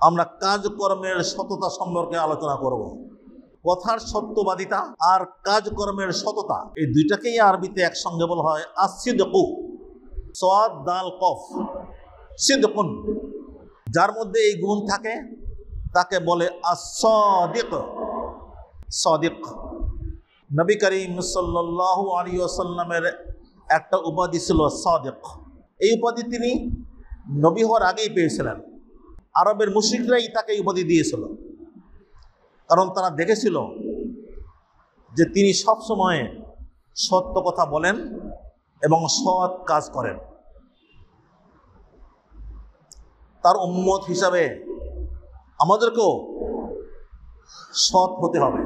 আমরা কাজকর্মের সততা সম্পর্কে আলোচনা করব। কথার সত্যবাদিতা আর কাজকর্মের সততা, এই দুইটাকেই আরবিতে একসঙ্গে বলা হয় আসিদকু, সাদ দাল কফ, সিদকুন। যার মধ্যে এই গুণ থাকে তাকে বলে as-সাদিক। সাদিক। নবী করিম সাল্লাল্লাহু আলাইহি ওয়াসাল্লামের একটা উপাধি ছিল সাদিক। এই উপাধি তিনি নবী হওয়ার আগেই পেয়েছিলেন। আরবের মুশরিকরাই তাকে উপাধি দিয়েছিল, কারণ তারা দেখেছিল যে তিনি সবসময় সত্য কথা বলেন এবং সৎ কাজ করেন। তার উম্মত হিসাবে আমাদেরকেও সৎ হতে হবে,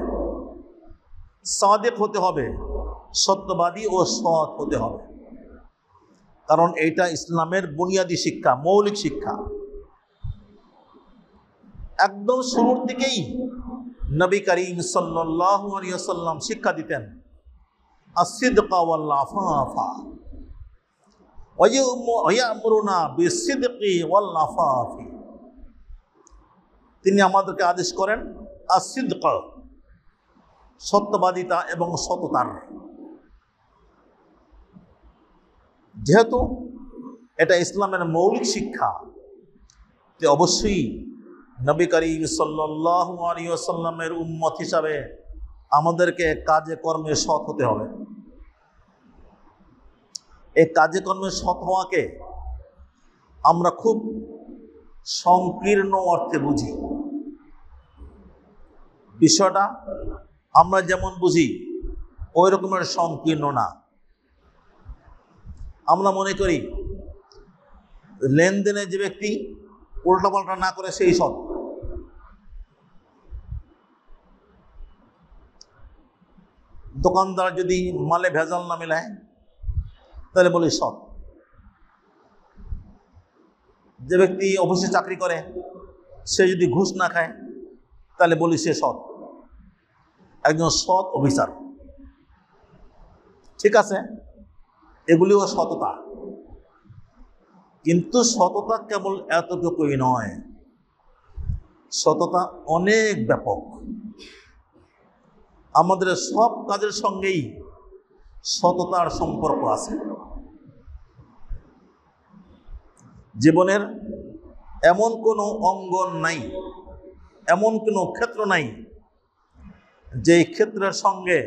সাদিক হতে হবে, সত্যবাদী ও সৎ হতে হবে, কারণ এইটা ইসলামের বুনিয়াদী শিক্ষা, মৌলিক শিক্ষা। একদম শুরুর দিকেই নবী করিম সাল্লাল্লাহু আলাইহি ওয়াসাল্লাম শিক্ষা দিতেন as-sidqa wal afafa wa ya'muruna bis-sidqi wal afafi। তিনি আমাদেরকে আদেশ করেন as-sidq, সত্যবাদিতা এবং সততার। যেহেতু এটা ইসলামের মৌলিক শিক্ষা, তো অবশ্যই নবী করিম সাল্লাল্লাহু আলাইহি ওয়াসাল্লামের উম্মত হিসাবে আমাদেরকে কাজে কর্মে সৎ হতে হবে। এই কাজে কর্মে সৎ হওয়াকে আমরা খুব সংকীর্ণ অর্থে বুঝি। বিষয়টা আমরা যেমন বুঝি ওই রকমের সংকীর্ণ না। আমরা মনে করি লেনদেনে যে ব্যক্তি উল্টাপাল্টা না করে সেই সৎ। দোকানদার যদি মালে ভেজাল না মেলায় তাহলে বলি সৎ। যে ব্যক্তি অফিসে চাকরি করে সে যদি ঘুষ না খায় তাহলে বলি সে সৎ, একজন সৎ অফিসার। ঠিক আছে, এগুলিও সততা, কিন্তু সততা কেবল এতটুকুই নয়, সততা অনেক ব্যাপক। আমাদের সব কাজের সঙ্গেই সততার সম্পর্ক আছে। জীবনের এমন কোনো অঙ্গন নাই, এমন কোনো ক্ষেত্র নাই যে ক্ষেত্রের সঙ্গে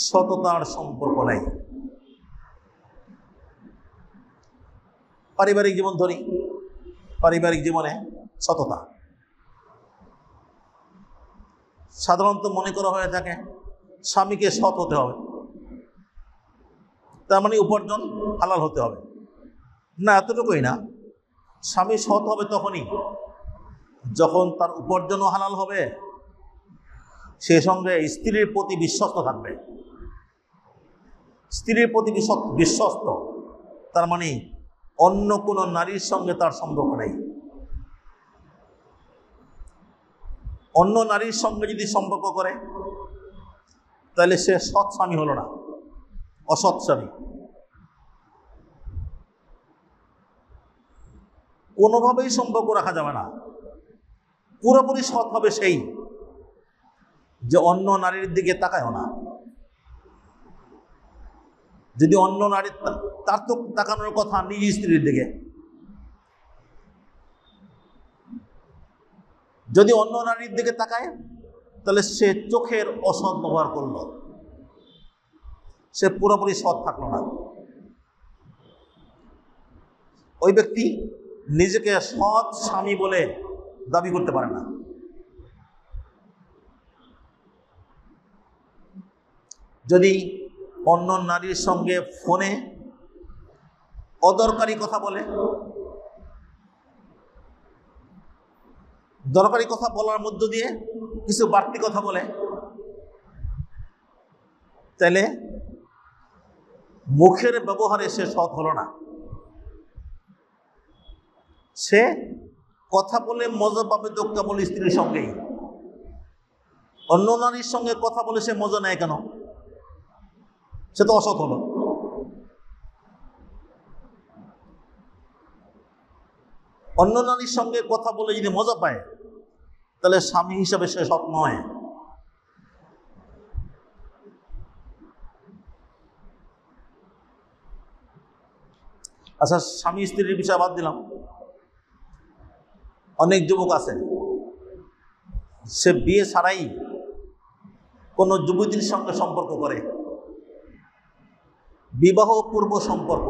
সততার সম্পর্ক নাই। পারিবারিক জীবন ধরি, পারিবারিক জীবনে সততা সাধারণত মনে করা হয়ে থাকে স্বামীকে সৎ হতে হবে, তার মানে উপার্জন হালাল হতে হবে। না, এতটুকুই না। স্বামী সৎ হবে তখনই যখন তার উপার্জনও হালাল হবে, সে সঙ্গে স্ত্রীর প্রতি বিশ্বস্ত থাকবে। স্ত্রীর প্রতি বিশ্বস্ত তার মানে অন্য কোনো নারীর সঙ্গে তার সম্পর্ক নেই। অন্য নারীর সঙ্গে যদি সম্পর্ক করে তাহলে সে সৎ স্বামী হলো না, অসৎ স্বামী। কোনোভাবেই সম্পর্ক রাখা যাবে না। পুরোপুরি সৎ হবে সেই যে অন্য নারীর দিকে তাকায়ও না। যদি অন্য নারীর, তার তো তাকানোর কথা নিজ স্ত্রীর দিকে। যদি অন্য নারীর দিকে তাকায় তাহলে সে চোখের অসৎ ব্যবহার করলো, সে পুরোপুরি সৎ থাকলো না। ওই ব্যক্তি নিজেকে সৎ স্বামী বলে দাবি করতে পারে না। যদি অন্য নারীর সঙ্গে ফোনে অদরকারি কথা বলে, দরকারি কথা বলার মধ্য দিয়ে কিছু বাড়তি কথা বলে, তাহলে মুখের ব্যবহারে সে সৎ হলো না। সে কথা বলে মজা পাবে তো কেবল স্ত্রীর সঙ্গেই। অন্য নারীর সঙ্গে কথা বলে সে মজা নেয় কেন? সে তো অসৎ হলো। অন্য নারীর সঙ্গে কথা বলে যদি মজা পায় তাহলে স্বামী হিসাবে সে সৎ নয়। আচ্ছা, স্বামী স্ত্রীর বিষয় বাদ দিলাম, অনেক যুবক আছে সে বিয়ে ছাড়াই কোনো যুবতীর সঙ্গে সম্পর্ক করে, বিবাহ পূর্ব সম্পর্ক।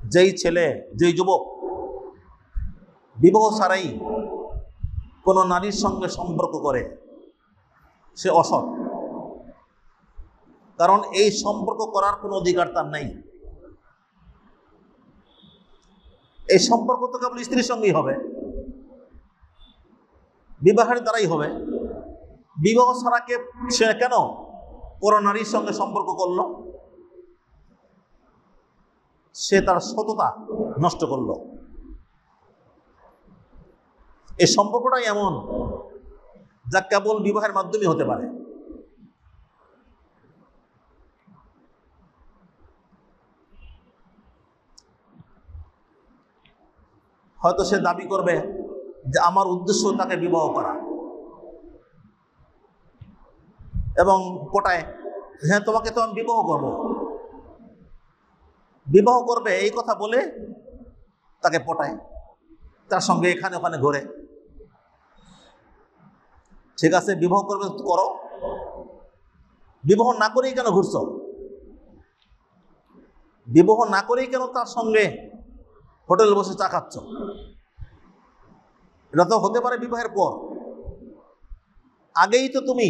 যেই ছেলে, যেই যুবক বিবাহ ছাড়াই কোনো নারীর সঙ্গে সম্পর্ক করে সে অসৎ, কারণ এই সম্পর্ক করার কোনো অধিকার তার নাই। এই সম্পর্ক তো কেবল স্ত্রীর সঙ্গেই হবে, বিবাহের দ্বারাই হবে। বিবাহ ছাড়া সে কেন পর নারীর সঙ্গে সম্পর্ক করলো? সে তার সততা নষ্ট করলো। এই সম্পর্কটাই এমন যা কেবল বিবাহের মাধ্যমে হতে পারে। হয়তো সে দাবি করবে যে আমার উদ্দেশ্য তাকে বিবাহ করা, এবং পটায়, হ্যাঁ তোমাকে তো আমি বিবাহ করব, বিবাহ করবে এই কথা বলে তাকে পটায়, তার সঙ্গে এখানে ওখানে ঘোরে। ঠিক আছে, বিবাহ করবে করো, বিবাহ না করেই কেন ঘুরছ? বিবাহ না করেই কেন তার সঙ্গে হোটেলে বসে চা খাচ্ছ? এটা তো হতে পারে বিবাহের পর। আগেই তো তুমি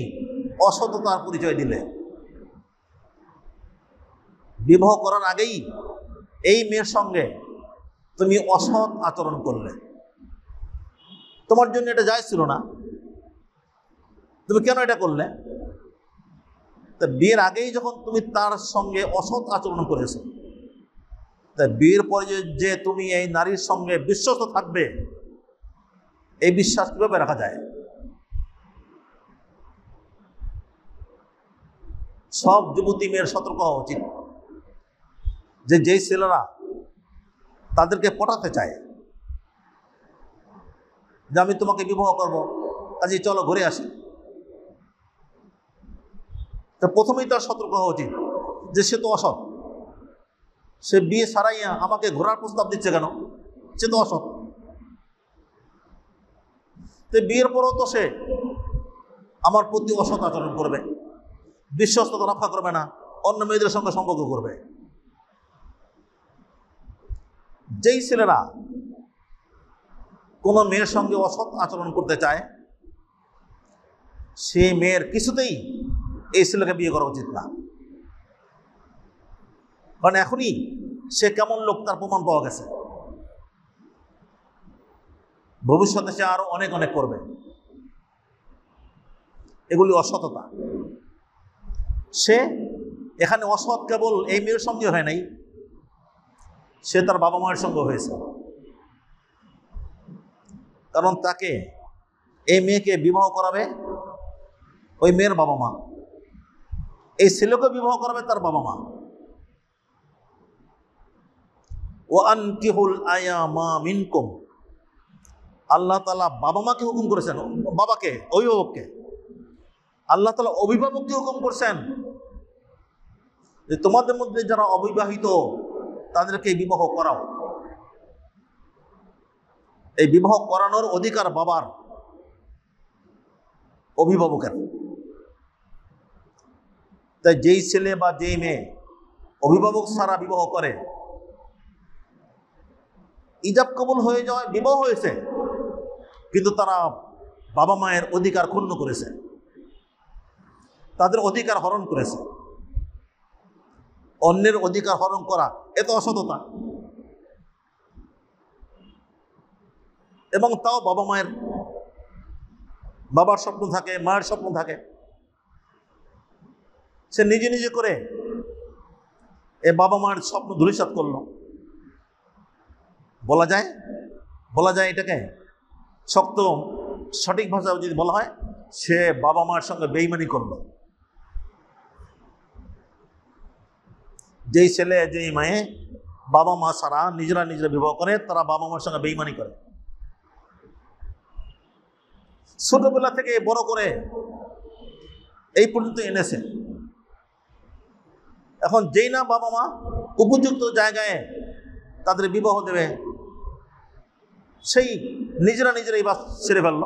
অসততার পরিচয় দিলে, বিবাহ করার আগেই এই মেয়ের সঙ্গে তুমি অসৎ আচরণ করলে। তোমার জন্য এটা জায়েজ ছিল না, তুমি কেন এটা করলে? তা বিয়ের আগেই যখন তুমি তার সঙ্গে অসৎ আচরণ করেছো, তা বিয়ের পরে যে তুমি এই নারীর সঙ্গে বিশ্বস্ত থাকবে, এই বিশ্বাস কিভাবে রাখা যায়? সব যুবতী মেয়ের সতর্ক হওয়া উচিত যে যেই ছেলেরা তাদেরকে পটাতে চায় যে আমি তোমাকে বিবাহ করব, কাজেই চলো ঘুরে আসি, তা প্রথমেই তার সতর্ক হওয়া উচিত যে সে তো অসৎ। সে বিয়ে ছাড়াইয়া আমাকে ঘোরার প্রস্তাব দিচ্ছে কেন? সে তো অসৎ। তো বিয়ের পরও তো সে আমার প্রতি অসৎ আচরণ করবে, বিশ্বস্ততা রক্ষা করবে না, অন্য মেয়েদের সঙ্গে সম্পর্ক করবে। যেই ছেলেরা কোনো মেয়ের সঙ্গে অসৎ আচরণ করতে চায়, সেই মেয়ের কিছুতেই এই ছেলেকে বিয়ে করা উচিত না। কারণ এখনই সে কেমন লোক তার প্রমাণ পাওয়া গেছে, ভবিষ্যতে সে আরো অনেক অনেক করবে। এগুলি অসততা। সে এখানে অসৎ কেবল এই মেয়ের সঙ্গে হয় নাই, সে তার বাবা মায়ের সঙ্গে হয়েছে। কারণ তাকে, এই মেয়েকে বিবাহ করাবে ওই মেয়ের বাবা মা, এই ছেলেকে বিবাহ করাবে তার বাবা মা। ওয়ানকিহুল আয়ামা মিনকুম, আল্লাহ তাআলা বাবা মাকে হুকুম করেছেন, বাবাকে, অভিভাবককে। আল্লাহ তাআলা অভিভাবককে হুকুম করছেন যে তোমাদের মধ্যে যারা অবিবাহিত তাদেরকে বিবাহ করাও। এই বিবাহ করানোর অধিকার বাবার, অভিভাবকের। তাই যেই ছেলে বা যেই মেয়ে অভিভাবক ছাড়া বিবাহ করে, ইজাব কবুল হয়ে যায়, বিবাহ হয়েছে, কিন্তু তারা বাবা মায়ের অধিকার ক্ষুণ্ণ করেছে, তাদের অধিকার হরণ করেছে। অন্যের অধিকার হরণ করা এত অসততা, এবং তাও বাবার স্বপ্ন থাকে, মায়ের স্বপ্ন থাকে, সে নিজে নিজে করে এ বাবা মায়ের স্বপ্ন ধূলিসাৎ করলো। বলা যায় এটাকে শক্ত সঠিক ভাষা যদি বলা হয়, সে বাবা মায়ের সঙ্গে বেঈমানি করলো। যেই ছেলে যেই মেয়ে বাবা মা ছাড়া নিজেরা নিজেরা বিবাহ করে, তারা বাবা মার সঙ্গে বেঈমানি করে। ছোটবেলা থেকে বড় করে এই পর্যন্ত এনেছে। এখন যেই না বাবা মা উপযুক্ত জায়গায় তাদের বিবাহ দেবে, সেই নিজেরা নিজেরাই বাস ছেড়ে ফেলল।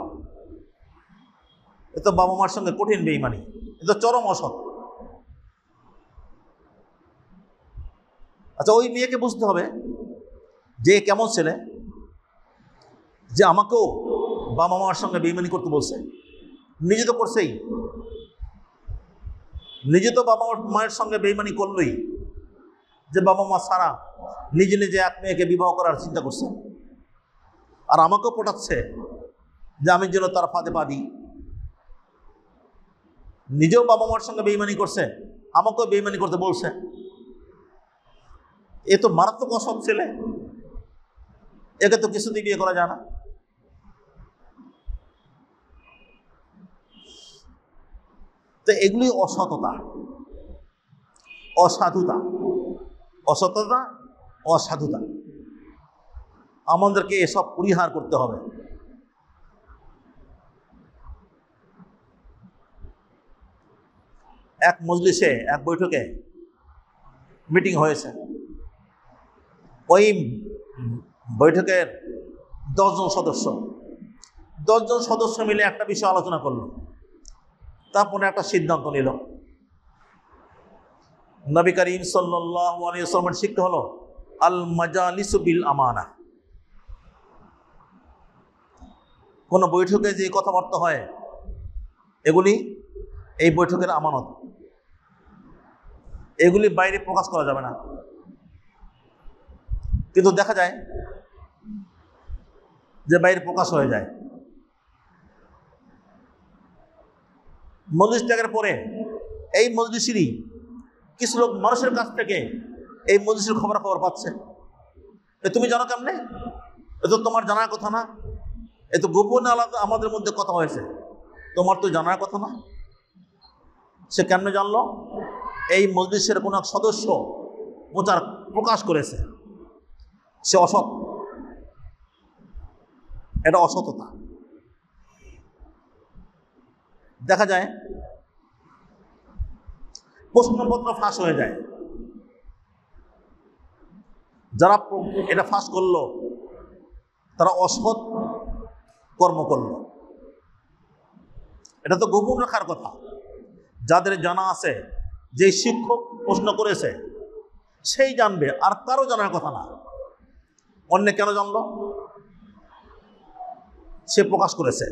এ তো বাবা মার সঙ্গে কঠিন বেঈমানি, এ তো চরম অসৎ। আচ্ছা, ওই মেয়েকে বুঝতে হবে যে কেমন ছেলে, যে আমাকেও বাবা মার সঙ্গে বেঈমানি করতে বলছে। নিজে তো করছেই, নিজে তো বাবা মায়ের সঙ্গে বেঈমানি করলই, যে বাবা মা ছাড়া নিজে নিজে এক মেয়েকে বিবাহ করার চিন্তা করছে, আর আমাকেও পটাচ্ছে যে আমি যেন তার ফাঁদে পা দিই। নিজেও বাবা মার সঙ্গে বেঈমানি করছে, আমাকেও বেঈমানি করতে বলছে। এ তো মারাত্মক অসৎ ছেলে, একে তো কিছুতেই বিয়ে করা যায় না। তো এগুলি অসততা, অসাধুতা, অসততা, অসাধুতা। আমাদেরকে এসব পরিহার করতে হবে। এক মজলিসে, এক বৈঠকে মিটিং হয়েছে। ওই বৈঠকের 10 জন সদস্য, 10 জন সদস্য মিলে একটা বিষয় আলোচনা করলো, তারপরে একটা সিদ্ধান্ত নিল। নবী করিম সাল্লাল্লাহু আলাইহি ওয়াসাল্লামের শিক্ষা হলো আল মাজালিসু বিল আমানা। কোন বৈঠকে যে কথাবার্তা হয় এগুলি এই বৈঠকের আমানত, এগুলি বাইরে প্রকাশ করা যাবে না। কিন্তু দেখা যায় যে বাইরে প্রকাশ হয়ে যায়। মজলিস ত্যাগের পরে এই মজলিসেরই কিছু লোক মানুষের কাছ থেকে এই মজলিসের খবর পাচ্ছে। তুমি জানো কেমনে? এ তো তোমার জানার কথা না, এ তো গোপনে আলাদা আমাদের মধ্যে কথা হয়েছে, তোমার তো জানার কথা না। সে কেমনে জানলো? এই মজলিসের কোন এক সদস্য প্রকাশ করেছে। সে অসৎ, এটা অসততা। দেখা যায় প্রশ্নপত্র ফাঁস হয়ে যায়। যারা এটা ফাঁস করলো তারা অসৎ কর্ম করলো। এটা তো গোপন রাখার কথা। যাদের জানা আছে, যে শিক্ষক প্রশ্ন করেছে সেই জানবে, আর কারো জানার কথা না। অন্য কেন জানলো? সে প্রকাশ করেছে।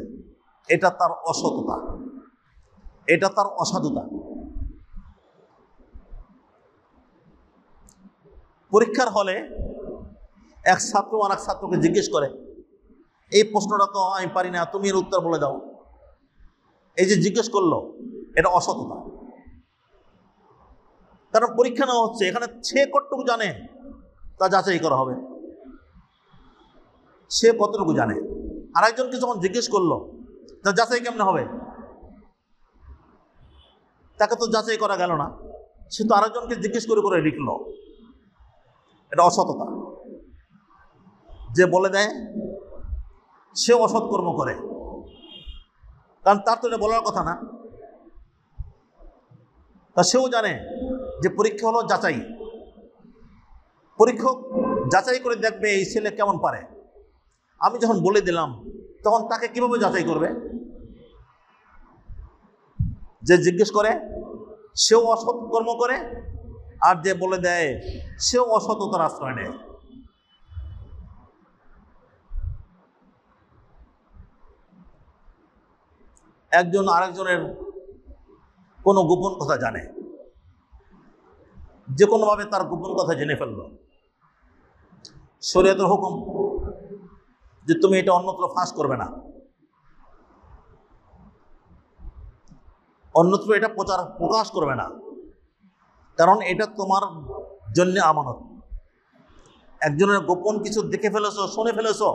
এটা তার অসততা, এটা তার অসাধুতা। পরীক্ষার হলে এক ছাত্র আর এক ছাত্রকে জিজ্ঞেস করে, এই প্রশ্নটা তো আমি পারি না, তুমি এর উত্তর বলে দাও। এই যে জিজ্ঞেস করলো, এটা অসততা। কারণ পরীক্ষা নেওয়া হচ্ছে, এখানে সে কতটুকু জানে তা যাচাই করা হবে। সে কতটুকু জানে, আর একজনকে যখন জিজ্ঞেস করলো, তা যাচাই কেমনে হবে? তাকে তো যাচাই করা গেল না, সে তো আরেকজনকে জিজ্ঞেস করে করে লিখলো। এটা অসততা। যে বলে দেয় সে অসৎ কর্ম করে, কারণ তার তো এটা বলার কথা না। তা সেও জানে যে পরীক্ষা হলো যাচাই। পরীক্ষক যাচাই করে দেখবে এই ছেলে কেমন পারে। আমি যখন বলে দিলাম তখন তাকে কিভাবে যাচাই করবে? যে জিজ্ঞেস করে সেও অসৎ কর্ম করে, আর যে বলে দেয় সেও অসততার আশ্রয় নেয়। একজন আরেকজনের কোনো গোপন কথা জানে, যে কোনোভাবে তার গোপন কথা জেনে ফেলল। শরীয়তের হুকুম যে তুমি এটা অন্যত্র ফাঁস করবে না, অন্যত্র এটা প্রকাশ করবে না, কারণ এটা তোমার জন্য আমানত। একজনের গোপন কিছু দেখে ফেলেছো, শুনে ফেলেছো,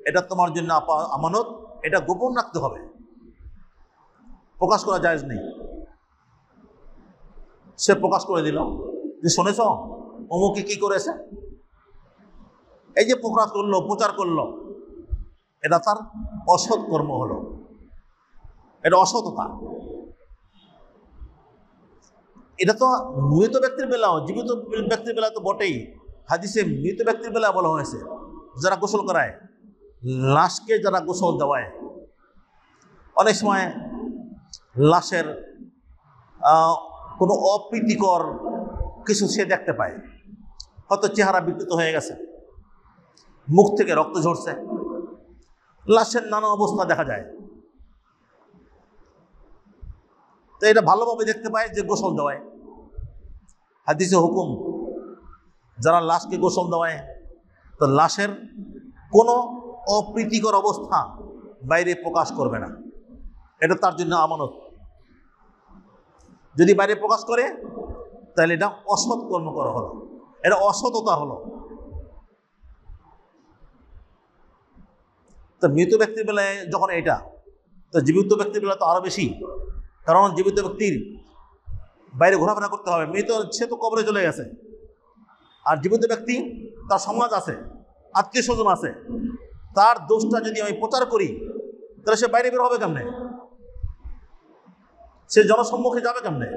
এটা তোমার জন্য আমানত, এটা গোপন রাখতে হবে, প্রকাশ করা জায়েজ নেই। সে প্রকাশ করে দিল যে শুনেছ অমুকে কি করেছে, এই যে প্রকাশ করলো, প্রচার করলো, এটা তার অসৎ কর্ম হলো, এটা অসততা। এটা তো মৃত ব্যক্তির বেলাও, জীবিত ব্যক্তির বেলা তো বটেই। হাদিসে মৃত ব্যক্তির বেলা বলা হয়েছে যারা গোসল করায়, লাশকে যারা গোসল দেওয়ায়, অনেক সময় লাশের কোনো অপ্রীতিকর কিছু সে দেখতে পায়, হয়তো চেহারা বিকৃত হয়ে গেছে, মুখ থেকে রক্ত ঝরছে, লাশের নানা অবস্থা দেখা যায়, তো এটা ভালোভাবে দেখতে পায় যে গোসল দেওয়ায়। হাদিসে হুকুম, যারা লাশকে গোসল দেওয়ায় তো লাশের কোনো অপ্রীতিকর অবস্থা বাইরে প্রকাশ করবে না, এটা তার জন্য আমানত। যদি বাইরে প্রকাশ করে তাহলে এটা অসৎ কর্ম করা হলো, এটা অসততা হলো। তো মৃত ব্যক্তির বেলায় যখন এটা, তো জীবিত ব্যক্তির বেলায় তো আরো বেশি, কারণ জীবিত ব্যক্তির বাইরে ঘোরাফেরা করতে হবে, মৃত সে তো কবরে চলে গেছে, আর জীবিত ব্যক্তি তার সমাজ আছে, আত্মীয় স্বজন আছে, তার দোষটা যদি আমি প্রচার করি তাহলে সে বাইরে বের হবে কেমনে, সে জনসম্মুখে যাবে কেমনে?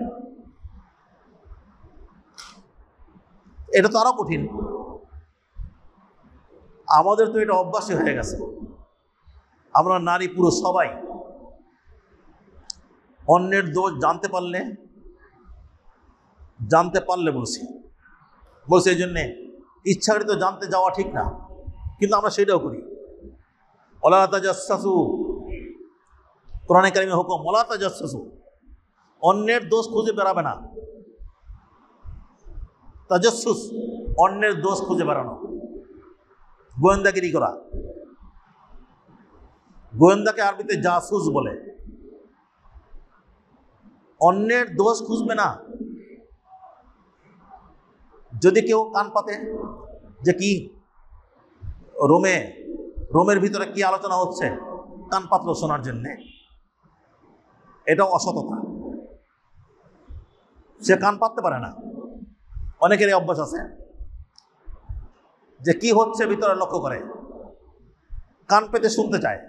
এটা তো আরো কঠিন। আমাদের তো এটা অভ্যাসই হয়ে গেছে, আমরা নারী পুরুষ সবাই অন্যের দোষ জানতে পারলে বলছি এই জন্যে ইচ্ছাকৃত জানতে যাওয়া ঠিক না, কিন্তু আমরা সেটাও করি। ওয়ালা তাজাসসু, কোরআনে কারিমে হুকুম, ওয়ালা তাজাসসু, অন্যের দোষ খুঁজে বেড়াবে না। তাজাসসুস, অন্যের দোষ খুঁজে বেড়ানো, গোয়েন্দাগিরি করা। গোয়েন্দাকে আরবিতে জাসুস বলে। অন্যের দোষ খুঁজবে না। যদি কেউ কান পাতে যে কি রোমের ভিতরে কি আলোচনা হচ্ছে, কান পাতলো শোনার জন্যে, এটাও অসততা। সে কান পাততে পারে না। অনেকেরই অভ্যাস আছে যে কি হচ্ছে ভিতরে লক্ষ্য করে, কান পেতে শুনতে চায়,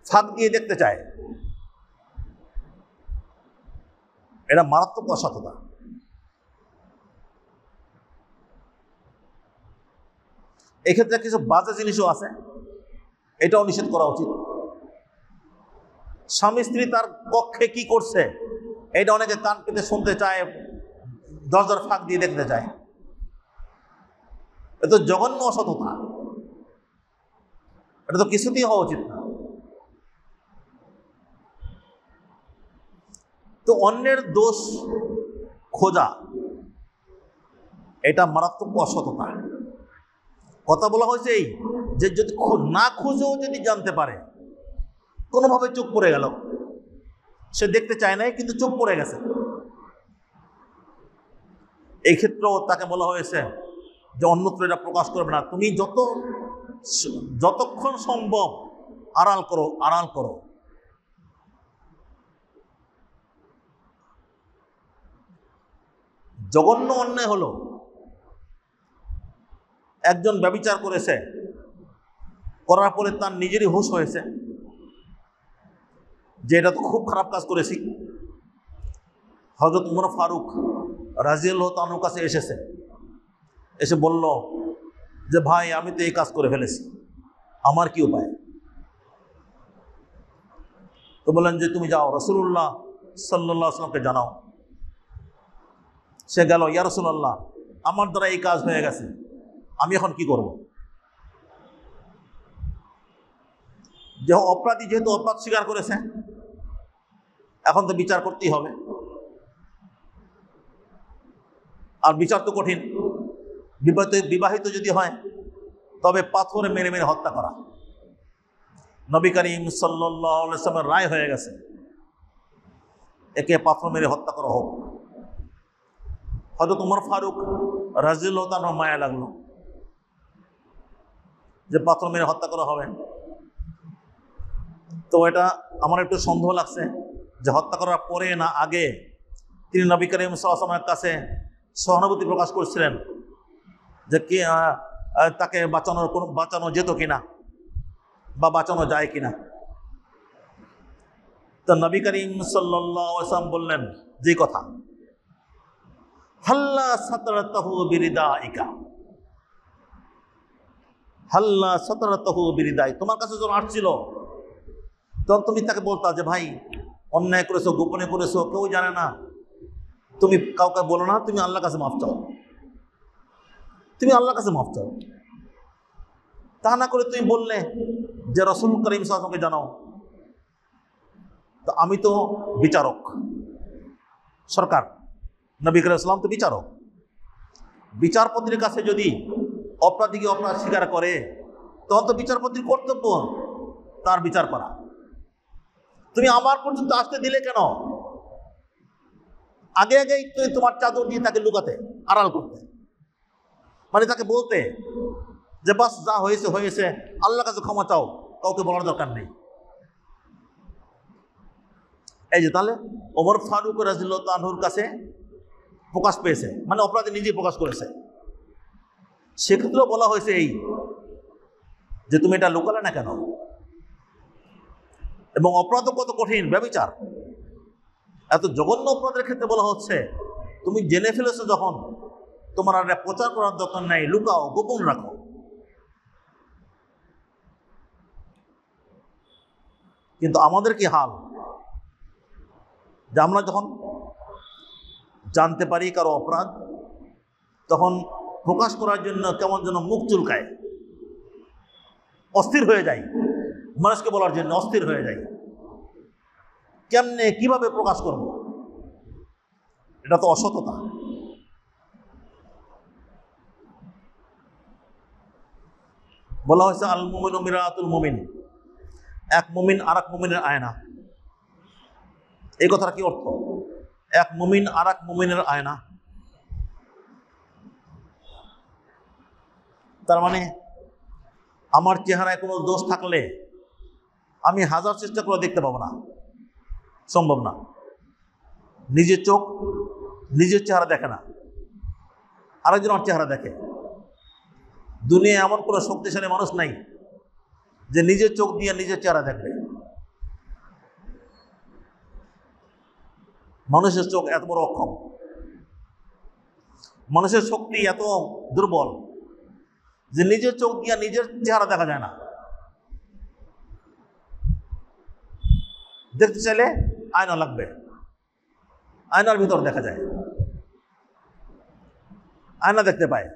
ফাঁক দিয়ে দেখতে চায়। এটা মারাত্মক অসততা। এক্ষেত্রে কিছু বাজে জিনিসও আছে, এটাও নিষেধ করা উচিত। স্বামী স্ত্রী তার পক্ষে কি করছে এটা অনেকে কান পেতে শুনতে চায়, দরজার ফাঁক দিয়ে দেখতে চায়। এটা তো জঘন্য অসততা, এটা তো কিছুতেই হওয়া উচিত না। তো অন্যের দোষ খোঁজা এটা মারাত্মক অসততা। কথা বলা হয়েছে এই যে যদি না খুঁজেও যদি জানতে পারে, কোনোভাবে চোখ পড়ে গেল, সে দেখতে চায় নাই কিন্তু চোখ পড়ে গেছে, এই ক্ষেত্রেও তাকে বলা হয়েছে যে অন্যত্র এটা প্রকাশ করবে না। তুমি যতক্ষণ সম্ভব আড়াল করো। জঘন্য অন্যায় হলো, একজন ব্যভিচার করেছে, করার পরে তার নিজেরই হুঁশ হয়েছে যে এটা তো খুব খারাপ কাজ করেছি। হযরত উমর ফারুক রাদিয়াল্লাহু তাআলার কাছে এসে বলল যে ভাই, আমি তো এই কাজ করে ফেলেছি, আমার কি উপায়? তো বললেন যে তুমি যাও, রাসূলুল্লাহ সাল্লাল্লাহু আলাইহি ওয়াসাল্লামকে জানাও। সে গেল, ইয়া রাসূলুল্লাহ, আমার দ্বারা এই কাজ হয়ে গেছে, আমি এখন কি করব? যে অপরাধী যেহেতু অপরাধ স্বীকার করেছে, এখন তো বিচার করতেই হবে, আর বিচার তো কঠিন। বিবাহিত যদি হয় তবে পাথরে মেরে মেরে হত্যা করা। নবী করিম সাল্লাল্লাহু আলাইহি ওয়াসাল্লামের রায় হয়ে গেছে, একে পাথর মেরে হত্যা করা হোক। হযরত উমর ফারুক রাদিয়াল্লাহু তাআলার মায়া লাগলো যে পাথর মেরে হত্যা করা হবে। তো এটা আমার একটু সন্দেহ লাগছে যে হত্যা করার পরে না আগে তিনি নবী করিম সাল্লাল্লাহু আলাইহি ওয়াসাল্লামের কাছে সহানুভূতি প্রকাশ করছিলেন যে কে তাকে বাঁচানো যেত কিনা বা বাঁচানো যায় কিনা। তো নবী করিম সাল্লাল্লাহু আলাইহি ওয়াসাল্লাম বললেন যে কথা, হাল্লা সাতরাতাহু বিরিদাইকা, হাল্লা সাতরাতাহু বিরিদাই। তোমার কাছে যখন আসছিল তখন তুমি তাকে বলতা যে ভাই অন্যায় করেছো, গোপনে করেছো, কেউ জানে না, তুমি কাউকে বলো না, তুমি আল্লাহর কাছে মাফ চাও, তুমি আল্লাহর কাছে মাফ চাও। তা না করে তুমি বললে যে রাসূল করিম সাল্লাল্লাহু আলাইহি ওয়াসাল্লামকে জানাও। তো আমি তো বিচারক, সরকার, নবী করিম সাল্লাল্লাহু আলাইহি ওয়াসাল্লাম তো বিচারক। বিচারপতির কাছে যদি অপরাধীকে অপরাধ স্বীকার করে তখন তো বিচারপতির কর্তব্য তার বিচার করা। তুমি আমার পর্যন্ত আসতে দিলে কেন? আগে আগেই তুমি তোমার চাদর দিয়ে তাকে লুকাতে, আড়াল করতে, মানে তাকে বলতে যে বাস যা হয়েছে হয়েছে, আল্লাহর কাছে ক্ষমা চাও, কাউকে বলার দরকার নেই। এই যে তাহলে ওমর ফারুক রাদিয়াল্লাহু তাআলা আনহুর কাছে প্রকাশ পেয়েছে, মানে অপরাধী নিজেই প্রকাশ করেছে। সেক্ষেত্রেও বলা হয়েছে এই যে তুমি এটা লুকালে না কেন। এবং অপরাধ কত কঠিন, ব্যভিচার, এত জঘন্য অপরাধের ক্ষেত্রে বলা হচ্ছে তুমি জেনে ফেলেছো যখন, তোমার আর প্রচার করার দরকার নাই, লুকাও, গোপন রাখো। কিন্তু আমাদের কি হাল, যে আমরা যখন জানতে পারি কারো অপরাধ তখন প্রকাশ করার জন্য কেমন যেন মুখ চুলকায়, অস্থির হয়ে যায়, মানুষকে বলার জন্য অস্থির হয়ে যায়, কেমনে কিভাবে প্রকাশ করব, এটা তো অসততা। বলা হয়েছে আল মুমিনু মিরাতুল মুমিন, এক মুমিন আর এক মুমিনের আয়না। এই কথার কি অর্থ? এক মুমিন আর এক মুমিনের আয়না, তার মানে আমার চেহারায় কোনো দোষ থাকলে আমি হাজার চেষ্টা করে দেখতে পাবো না, সম্ভব না। নিজের চোখ নিজের চেহারা দেখে না, আরেকজনের চেহারা দেখে। দুনিয়ায় এমন কোনো শক্তিশালী মানুষ নাই যে নিজের চোখ দিয়ে নিজের চেহারা দেখবে। মানুষের চোখ এত বড় অক্ষম, মানুষের শক্তি এত দুর্বল যে নিজের চোখ দিয়ে নিজের চেহারা দেখা যায় না। দেখতে চাইলে আয়না লাগবে, আয়নার ভিতর দেখা যায়, আয়না দেখতে পায়।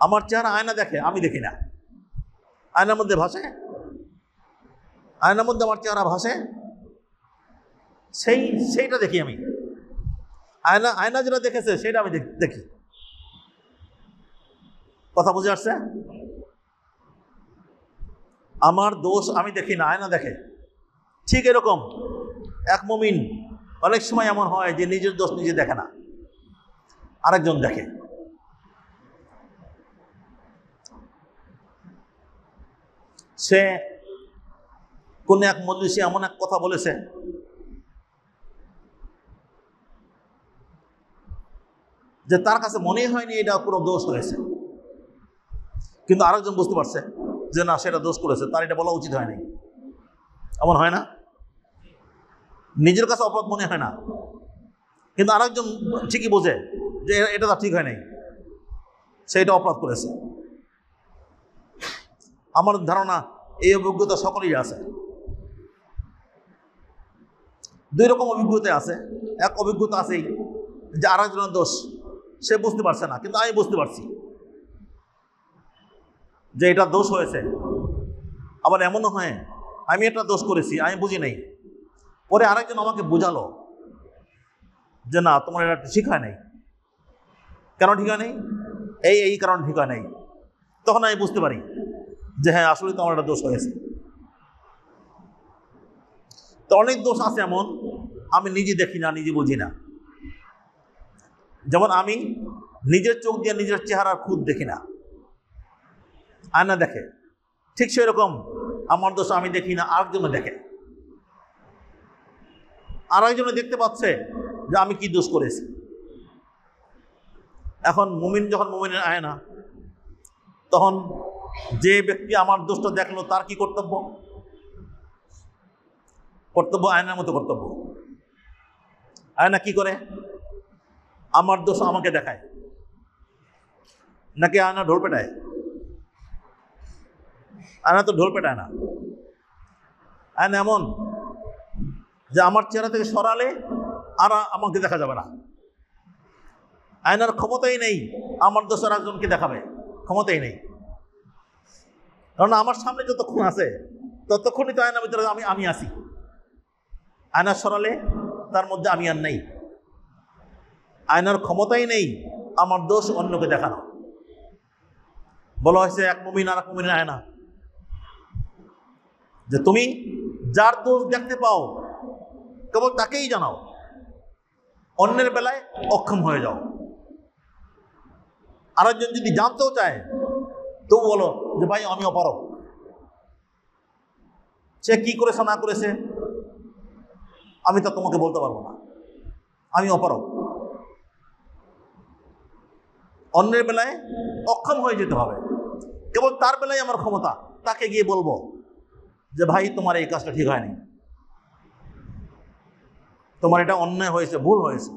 আমার চেহারা আয়না দেখে, আমি দেখি না। আয়নার মধ্যে ভাসে, আয়নার মধ্যে আমার চেহারা ভাসে, সেইটা দেখি আমি। আয়না যেটা দেখেছে সেটা আমি দেখি। কথা বুঝে আসছে? আমার দোষ আমি দেখি না, আয়না দেখে। ঠিক এরকম এক মুমিন অনেক সময় এমন হয় যে নিজের দোষ নিজে দেখে না, আরেকজন দেখে। সে কোন এক মজলিসে এমন এক কথা বলেছে যে তার কাছে মনেই হয়নি এটা কোনো দোষ হয়েছে, কিন্তু আরেকজন বুঝতে পারছে যে না, সেটা দোষ করেছে, তার এটা বলা উচিত হয়নি। এমন হয় না? নিজের কাছে অপরাধ মনে হয় না, কিন্তু আরেকজন ঠিকই বোঝে যে এটা তার ঠিক হয় নাই, সেটা অপরাধ করেছে। আমার ধারণা এই অভিজ্ঞতা সকলেই আছে। দুই রকম অভিজ্ঞতা আছে। এক অভিজ্ঞতা আছেই যে আরেকজনের দোষ সে বুঝতে পারছে না, কিন্তু আমি বুঝতে পারছি যে এটা দোষ হয়েছে। আবার এমনও হয় আমি একটা দোষ করেছি, আমি বুঝি নাই, পরে আরেকজন আমাকে বোঝালো যে না, তোমার এটা ঠিক হয় নাই। কেন ঠিক হয় নাই? এই কারণ ঠিক হয় নাই। তখন আমি বুঝতে পারি যে হ্যাঁ, আসলে তো আমার একটা দোষ হয়েছে। তো অনেক দোষ আছে এমন আমি নিজে দেখি না, নিজে বুঝি না। যেমন আমি নিজের চোখ দিয়ে নিজের চেহারার খুদ দেখি না, আয়না দেখে। ঠিক সেরকম আমার দোষ আমি দেখি না, আরেকজনে দেখে। আরেকজনে দেখতে পাচ্ছে যে আমি কি দোষ করেছি। এখন মুমিন যখন মুমিনের আয়না, তখন যে ব্যক্তি আমার দোষটা দেখলো তার কি কর্তব্য? কর্তব্য আয়নার মতো কর্তব্য। আয়না কি করে? আমার দোষ আমাকে দেখায়, নাকি আয়না ঢোল পেটায়? আয়না তো ঢোল পেটায় না। আয়না এমন যে আমার চেহারা থেকে সরালে আর আমাকে দেখা যাবে না। আয়নার ক্ষমতাই নেই আমার দোষ আর একজনকে দেখাবে, ক্ষমতাই নেই। কারণ আমার সামনে যতক্ষণ আছে ততক্ষণই তো আয়নার ভিতরে আমি আসি। আয়না সরালে তার মধ্যে আমি আর নেই। আয়নার ক্ষমতাই নেই আমার দোষ অন্যকে দেখানো। বলা হয়েছে এক মুমিন আর এক মুমিনের আয়না, যে তুমি যার দোষ দেখতে পাও কেবল তাকেই জানাও, অন্যের বেলায় অক্ষম হয়ে যাও। আরেকজন যদি জানতেও চায় তো বলো যে ভাই আমি অপারগ, সে কি করেছে না করেছে আমি তা তোমাকে বলতে পারবো না, আমি অপারগ। অন্যের বেলায় অক্ষম হয়ে যেতে হবে, কেবল তার বেলায় আমার ক্ষমতা, তাকে গিয়ে বলবো যে ভাই তোমার এই কাজটা ঠিক হয়নি, তোমার এটা অন্যায় হয়েছে, ভুল হয়েছে,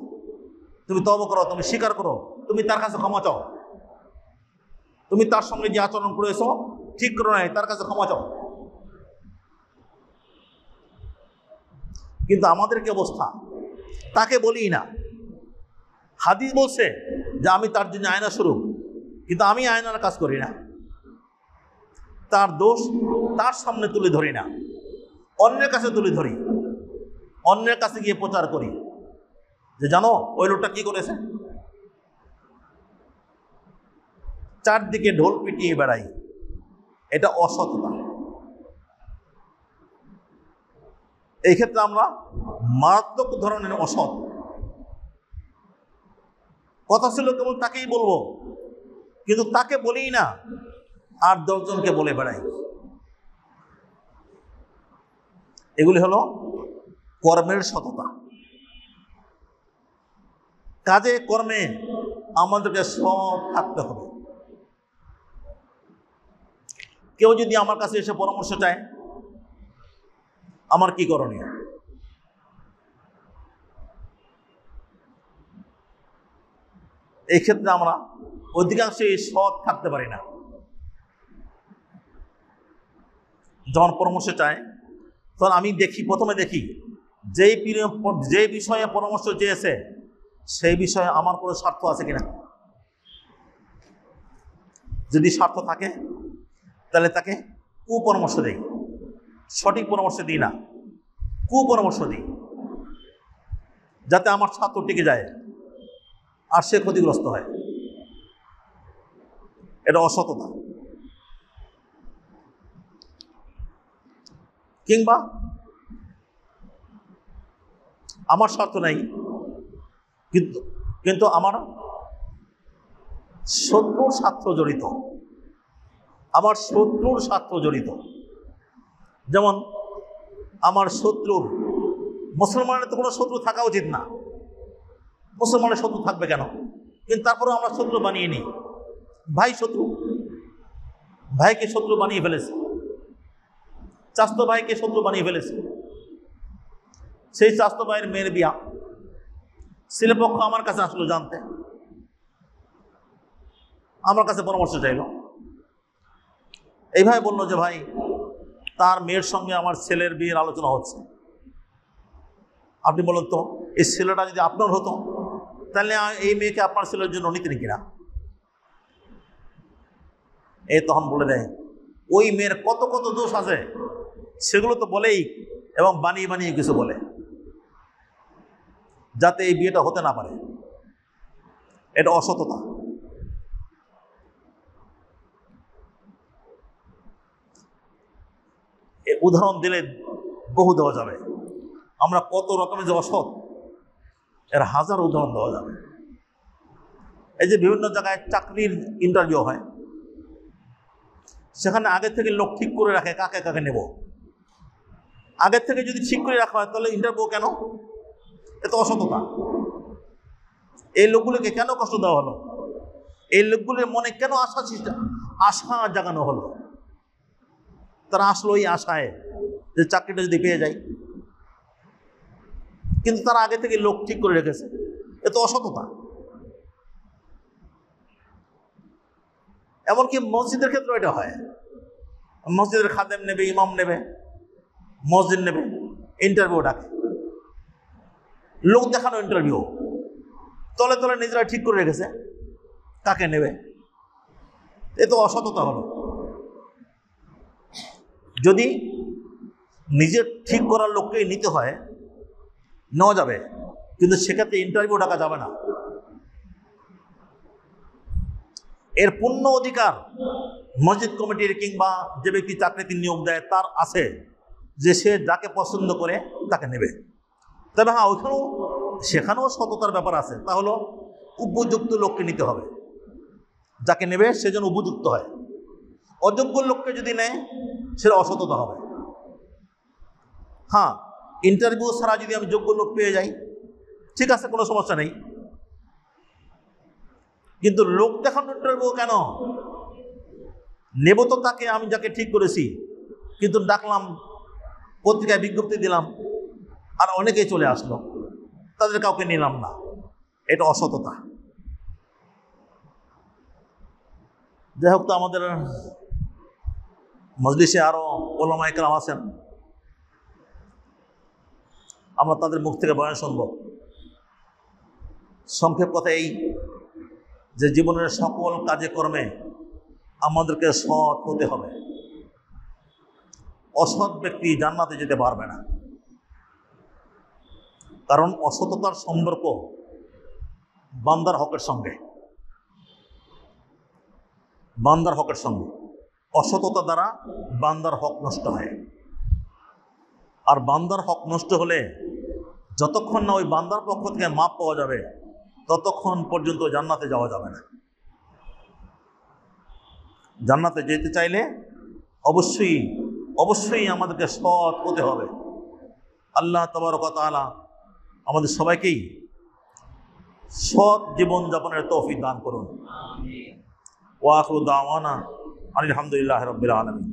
তুমি তওবা করো, তুমি স্বীকার করো, তুমি তার কাছে ক্ষমা চাও, তুমি তার সঙ্গে যে আচরণ করেছো ঠিক করো নাই, তার কাছে ক্ষমা চাও। কিন্তু আমাদের কি অবস্থা? তাকে বলি না। হাদিস বলছে যে আমি তার জন্য আয়না স্বরূপ, কিন্তু আমি আয়নার কাজ করি না। তার দোষ তার সামনে তুলে ধরি না, অন্যের কাছে তুলে ধরি, অন্যের কাছে গিয়ে প্রচার করি যে জানো ওই লোকটা কি করেছে। চারদিকে ঢোল পিটিয়ে বেড়াই, এটা অসততা। এই ক্ষেত্রে আমরা মারাত্মক ধরনের অসৎ। কথা ছিল কেবল তাকেই বলবো, কিন্তু তাকে বলি না, আর 10 জনকে বলে বেড়াই। এগুলি হলো কর্মের সততা। কাজে কর্মে আমাদেরকে সৎ থাকতে হবে। কেউ যদি আমার কাছে এসে পরামর্শ চায়, আমার কি করণীয়? এই ক্ষেত্রে আমরা অধিকাংশই সৎ থাকতে পারি না। যখন পরামর্শ চায় তখন আমি প্রথমে দেখি যেই বিষয়ে পরামর্শ চেয়েছে সেই বিষয়ে আমার কোনো স্বার্থ আছে কিনা। যদি স্বার্থ থাকে তাহলে তাকে কুপরামর্শ দেই, সঠিক পরামর্শ দিই না, কুপরামর্শ দিই, যাতে আমার স্বার্থ টিকে যায় আর সে ক্ষতিগ্রস্ত হয়। এটা অসততা। কিংবা আমার স্বার্থ নাই, কিন্তু আমার শত্রুর স্বার্থ জড়িত, আমার শত্রুর স্বার্থ জড়িত। যেমন আমার শত্রুর, মুসলমানের তো কোনো শত্রু থাকা উচিত না, মুসলমানের শত্রু থাকবে কেন? কিন্তু তারপরেও আমরা শত্রু বানিয়ে নিই। ভাই শত্রু, ভাইকে শত্রু বানিয়ে ফেলেছে, চাচাতো ভাইকে শত্রু বানিয়ে ফেলেছে। সেই চাচাতো ভাইয়ের মেয়ের বিয়া, ছেলেপক্ষ আমার কাছে আসলো জানতে, আমার কাছে পরামর্শ চাইল। এইভাবে বললো যে ভাই তার মেয়ের সঙ্গে আমার ছেলের বিয়ের আলোচনা হচ্ছে, আপনি বলুন তো এই ছেলেটা যদি আপনার হতো তাহলে এই মেয়েকে আপনার ছেলের জন্য নিতেন কিনা? এই তখন বলে দেয় ওই মেয়ের কত কত দোষ আছে, সেগুলো তো বলেই এবং বানিয়ে বানিয়ে কিছু বলে, যাতে এই বিয়েটা হতে না পারে। এটা অসততা। উদাহরণ দিলে বহু দেওয়া যাবে, আমরা কত রকমের যে অসৎ এর হাজার উদাহরণ দেওয়া যাবে। এই যে বিভিন্ন জায়গায় চাকরির ইন্টারভিউ হয়, সেখানে আগে থেকে লোক ঠিক করে রাখে কাকে কাকে নেব। আগের থেকে যদি ঠিক করে রাখা হয় তাহলে ইন্টারভিউ কেন? এত অসততা। এই লোকগুলোকে কেন কষ্ট দেওয়া হলো? এই লোকগুলির মনে কেন আশা জাগানো হলো? তারা আসলো এই আশায় যে চাকরিটা যদি পেয়ে যায়, কিন্তু তারা আগে থেকে লোক ঠিক করে রেখেছে। এ তো অসততা। এমনকি মসজিদের ক্ষেত্রে এটা হয়। মসজিদের খাদেম নেবে, ইমাম নেবে, মসজিদ নেবে, ইন্টারভিউ ডাকে, লোক দেখানো ইন্টারভিউ, তলে তলে নিজেরা ঠিক করে রেখেছে কাকে নেবে। এ তো অসততা হলো। যদি নিজের ঠিক করার লোককেই নিতে হয়, নেওয়া যাবে, কিন্তু সেক্ষেত্রে ইন্টারভিউ ডাকা যাবে না। এর পূর্ণ অধিকার মসজিদ কমিটির কিংবা যে ব্যক্তি চাকরিতে নিয়োগ দেয় তার আছে, যে সে যাকে পছন্দ করে তাকে নেবে। তবে হ্যাঁ, সেখানেও সততার ব্যাপার আছে। তা হলো উপযুক্ত লোককে নিতে হবে, যাকে নেবে সে যেন উপযুক্ত হয়। অযোগ্য লোককে যদি নেয় সেটা অসততা হবে। হ্যাঁ, ইন্টারভিউ ছাড়া যদি আমি যোগ্য লোক পেয়ে যাই, ঠিক আছে, কোনো সমস্যা নেই। কিন্তু লোক দেখানো ইন্টারভিউ কেন? নেব তো তাকে, আমি যাকে ঠিক করেছি, কিন্তু ডাকলাম, পত্রিকায় বিজ্ঞপ্তি দিলাম, আর অনেকেই চলে আসলো, তাদের কাউকে নিলাম না। এটা অসততা। যাই হোক, তো আমাদের মজলিসে আরো ওলামা ইকরাম আছেন, আমরা তাদের মুখ থেকে বয়ান শুনব। সংক্ষেপ কথা এই যে জীবনের সকল কাজে কর্মে আমাদেরকে সৎ হতে হবে। অসৎ ব্যক্তি জান্নাতে যেতে পারবে না, কারণ অসততার সম্পর্ক বান্দার হকের সঙ্গে। বান্দার হকের সঙ্গে অসততা দ্বারা বান্দার হক নষ্ট হয়। আর বান্দার হক নষ্ট হলে যতক্ষণ না ওই বান্দার পক্ষ থেকে মাপ পাওয়া যাবে, ততক্ষণ পর্যন্ত জান্নাতে যাওয়া যাবে না। জান্নাতে যেতে চাইলে অবশ্যই অবশ্যই আমাদেরকে সৎ হতে হবে। আল্লাহ তাবারক ওয়া তাআলা আমাদের সবাইকেই সৎ জীবনযাপনের তৌফিক দান করুন। ওয়া আখিরু দাওয়ানা আলহামদুলিল্লাহি রাব্বিল আলামিন।